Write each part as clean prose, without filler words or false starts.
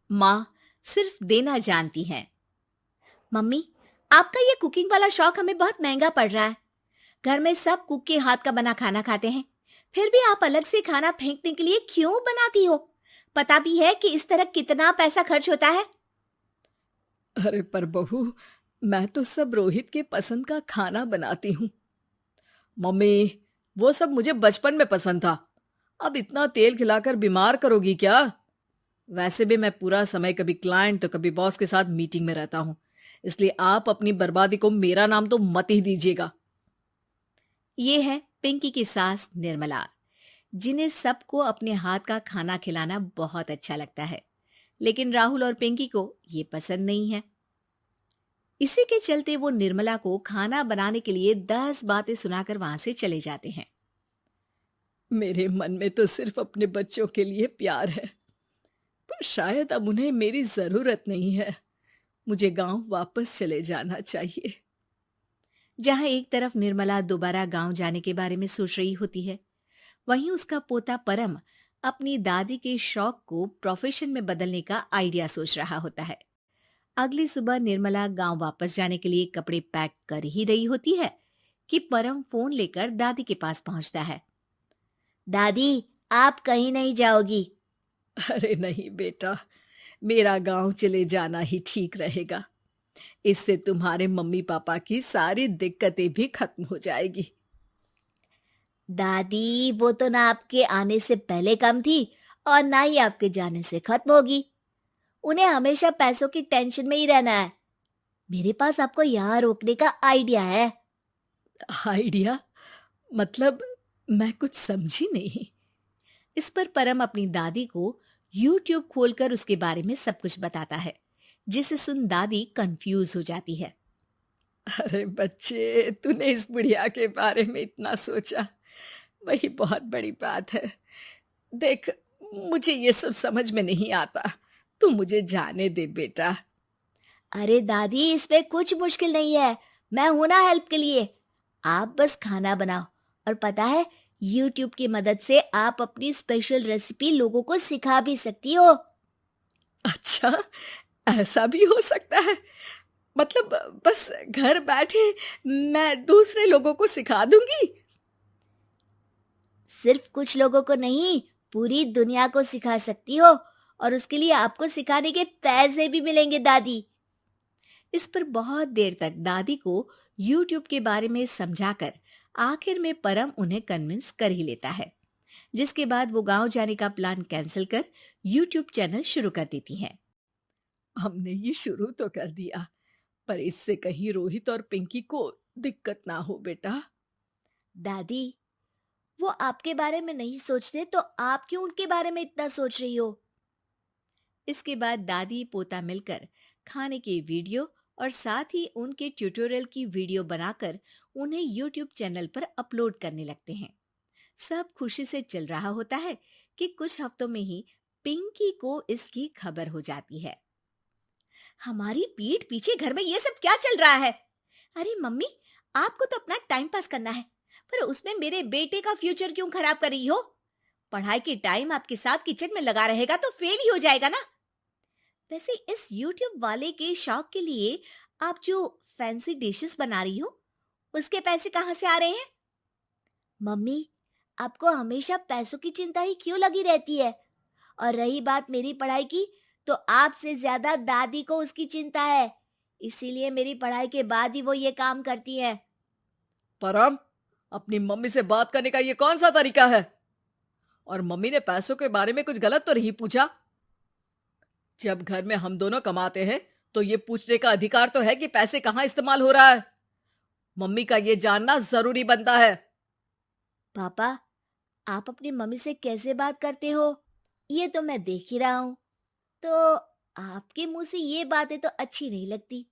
माँ सिर्फ देना जानती हैं। मम्मी, आपका ये कुकिंग वाला शौक हमें बहुत महंगा पड़ रहा है। घर में सब कुक के हाथ का बना खाना खाते हैं, फिर भी आप अलग से खाना फेंकने के लिए क्यों बनाती हो? पता भी है कि इस तरह कितना पैसा खर्च होता है। अरे पर बहू, मैं तो सब रोहित के पसंद का खाना बनाती हूँ। मम्मी, वो सब मुझे बचपन में पसंद था। अब इतना तेल खिलाकर बीमार करोगी क्या? वैसे भी मैं पूरा समय कभी क्लाइंट तो कभी बॉस के साथ मीटिंग में रहता हूँ। इसलिए आप अपनी बर्बादी को मेरा नाम तो मत ही दीजिएगा। ये है पिंकी की सास निर्मला, जिन्हें सबको अपने हाथ का खाना खिलाना बहुत अच्छा लगता है, लेकिन राहुल और पिंकी को ये पसंद नहीं है। इसी के चलते वो निर्मला को खाना बनाने के लिए 10 बातें सुनाकर वहां से चले जाते हैं। मेरे मन में तो सिर्फ अपने बच्चों के लिए प्यार है, पर शायद अब उन्हें मेरी जरूरत नहीं है। मुझे गांव वापस चले जाना चाहिए। जहां एक तरफ निर्मला दोबारा गांव जाने के बारे में सोच रही होती है, वहीं उसका पोता परम अपनी दादी के शौक को प्रोफेशन में बदलने का आइडिया सोच रहा होता है। अगली सुबह निर्मला गांव वापस जाने के लिए कपड़े पैक कर ही रही होती है कि परम फोन लेकर दादी के पास पहुंचता है। दादी, आप कहीं नहीं जाओगी? अरे नहीं बेटा, मेरा गांव चले जाना ही ठीक रहेगा। इससे तुम्हारे मम्मी पापा की सारी दिक्कतें भी खत्म हो जाएगी। दादी, वो तो ना आपके आने से पहले कम थी और ना ही आपके जाने से खत्म होगी। उन्हें हमेशा पैसों की टेंशन में ही रहना है। मेरे पास आपको यहाँ रोकने का आइडिया है। आइडिया? मतलब मैं कुछ समझी नहीं। इस पर परम अपनी दादी को YouTube खोलकर उसके बारे में सब कुछ बताता है, जिसे सुन दादी कंफ्यूज हो जाती है। अरे बच्चे, तूने इस बुढ़िया के बारे में इतना सोचा, वही बहुत बड़ी बात है। देख, मुझे ये सब समझ में नहीं आता। तू मुझे जाने दे बेटा। अरे दादी, इसमें कुछ मुश्किल नहीं है। मैं हूं ना हेल्प के लिए। आप बस खाना बनाओ, और पता है, YouTube की मदद से आप अपनी स्पेशल रेसिपी लोगों को सिखा भी सकती हो। अच्छा, ऐसा भी हो सकता है? मतलब बस घर बैठे मैं दूसरे लोगों को सिखा दूंगी? सिर्फ कुछ लोगों को नहीं, पूरी दुनिया को सिखा सकती हो, और उसके लिए आपको सिखाने के पैसे भी मिलेंगे दादी। इस पर बहुत देर तक दादी को YouTube के बारे में समझाकर आखिर में परम उन्हें कन्विंस कर ही लेता है, जिसके बाद वो गांव जाने का प्लान कैंसिल कर YouTube चैनल शुरू कर देती हैं। हमने ये शुरू तो कर दिया, पर इससे कहीं रोहित और पिंकी को दिक्कत ना हो बेटा। दादी, वो आपके बारे में नहीं सोचते तो आप क्यों उनके बारे में इतना सोच रही हो? इसके बाद दादी पोता मिलकर खाने की वीडियो और साथ ही उनके ट्यूटोरियल की वीडियो बनाकर उन्हें YouTube चैनल पर अपलोड करने लगते हैं। सब खुशी से चल रहा होता है कि कुछ हफ्तों में ही पिंकी को इसकी खबर हो जाती है। हमारी पीठ पीछे घर में ये सब क्या चल रहा है? अरे मम्मी, आपको तो अपना टाइम पास करना है, पर उसमें मेरे बेटे का फ्यूचर क्यों खराब कर रही हो? पढ़ाई के टाइम आपके साथ किचन में लगा रहेगा तो फेल ही हो जाएगा ना। वैसे इस YouTube वाले के शौक के लिए आप जो फैंसी डिशेस बना रही हो, उसके पैसे कहाँ से आ रहे हैं? मम्मी, आपको हमेशा पैसों की चिंता ही क्यों लगी रहती है? और रही बात मेरी पढ़ाई की, तो आपसे ज्यादा दादी को उसकी चिंता है। इसीलिए मेरी पढ़ाई के बाद ही वो ये काम करती है। परम, अपनी मम्मी से बात करने का ये कौन सा तरीका है? और मम्मी ने पैसों के बारे में कुछ गलत तो नहीं पूछा? जब घर में हम दोनों कमाते हैं, तो ये पूछने का अधिकार तो है कि पैसे कहाँ इस्तेमाल हो रहा है। मम्मी का ये जानना जरूरी बनता है। पापा, आप अपनी मम्मी से कैसे बात करते हो, ये तो मैं देख ही रहा हूँ। तो आपके मुंह से ये बातें तो अच्छी नहीं लगती।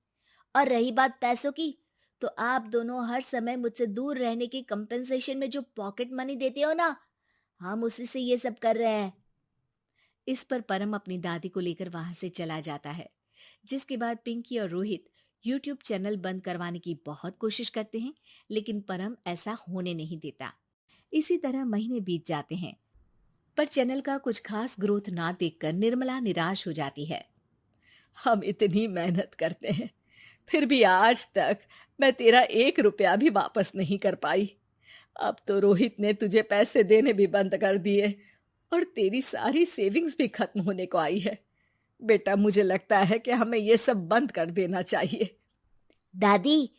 और रही बात पैसों की, तो आप दोनों हर समय मुझसे दूर रहने की कंपेंसेशन में जो पॉकेट मनी देते हो ना, हम उसी से ये सब कर रहे हैं। इस पर परम अपनी दादी को लेकर वहां से चला जाता है, जिसके बाद पिंकी और रोहित YouTube चैनल बंद करवाने की बहुत कोशिश करते हैं, लेकिन परम ऐसा होने नहीं देता। इसी तरह महीने बीत जाते हैं। पर चैनल का कुछ खास ग्रोथ ना देखकर निर्मला निराश हो जाती है। हम इतनी मेहनत करते हैं, फिर भी आज तक मैं तेरा 1 रुपया भी वापस नहीं कर पाई। अब तो रोहित ने तुझे पैसे देने भी बंद कर दिए और तेरी सारी सेविंग्स भी खत्म होने को आई है। बेटा, मुझे लगता है कि हमें ये सब बंद कर देना चाहिए। दादी,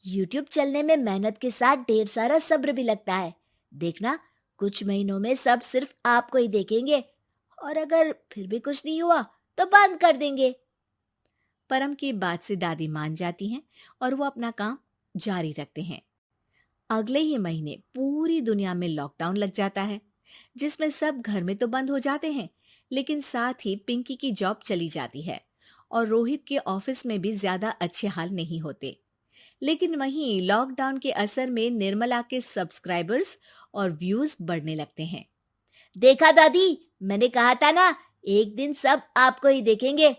यूट्यूब चलने में मेहनत के साथ ढेर सारा सब्र भी लगता है। देखना, कुछ महीनों में सब सिर्फ आपको ही देखेंगे, और अगर फिर भी कुछ नहीं हुआ तो बंद कर देंगे। परम की बात से दादी मान जाती हैं और वो अपना काम जारी रखते हैं। अगले ही महीने पूरी दुनिया में लॉकडाउन लग जाता है, जिसमें सब घर में तो बंद हो जाते हैं, लेकिन साथ ही पिंकी की जॉब चली जाती है और रोहित के ऑफिस में भी ज्यादा अच्छे हाल नहीं होते। लेकिन वहीं लॉकडाउन के असर में निर्मला के सब्सक्राइबर्स और व्यूज बढ़ने लगते हैं। देखा दादी, मैंने कहा था ना, एक दिन सब आपको ही देखेंगे।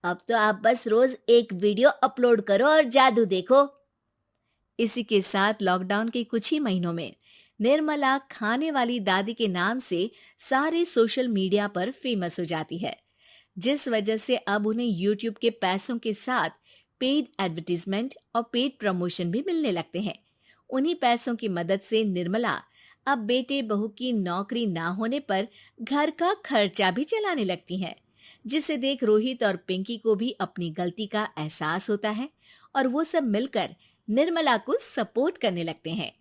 अब तो आप बस रोज एक वीडियो अपलोड करो और जादू देखो। इसी के साथ लॉकडाउन के कुछ ही महीनों में निर्मला खाने वाली दादी के नाम से सारे सोशल मीडिया पर फेमस हो जाती है, जिस वजह से अब उन्हें यूट्यूब के पैसों के साथ पेड एडवर्टीजमेंट और पेड प्रमोशन भी मिलने लगते हैं। उन्हीं पैसों की मदद से निर्मला अब बेटे बहू की नौकरी ना होने पर घर का खर्चा भी चलाने लगती हैं, जिसे देख रोहित और पिंकी को भी अपनी गलती का एहसास होता है और वो सब मिलकर निर्मला को सपोर्ट करने लगते हैं।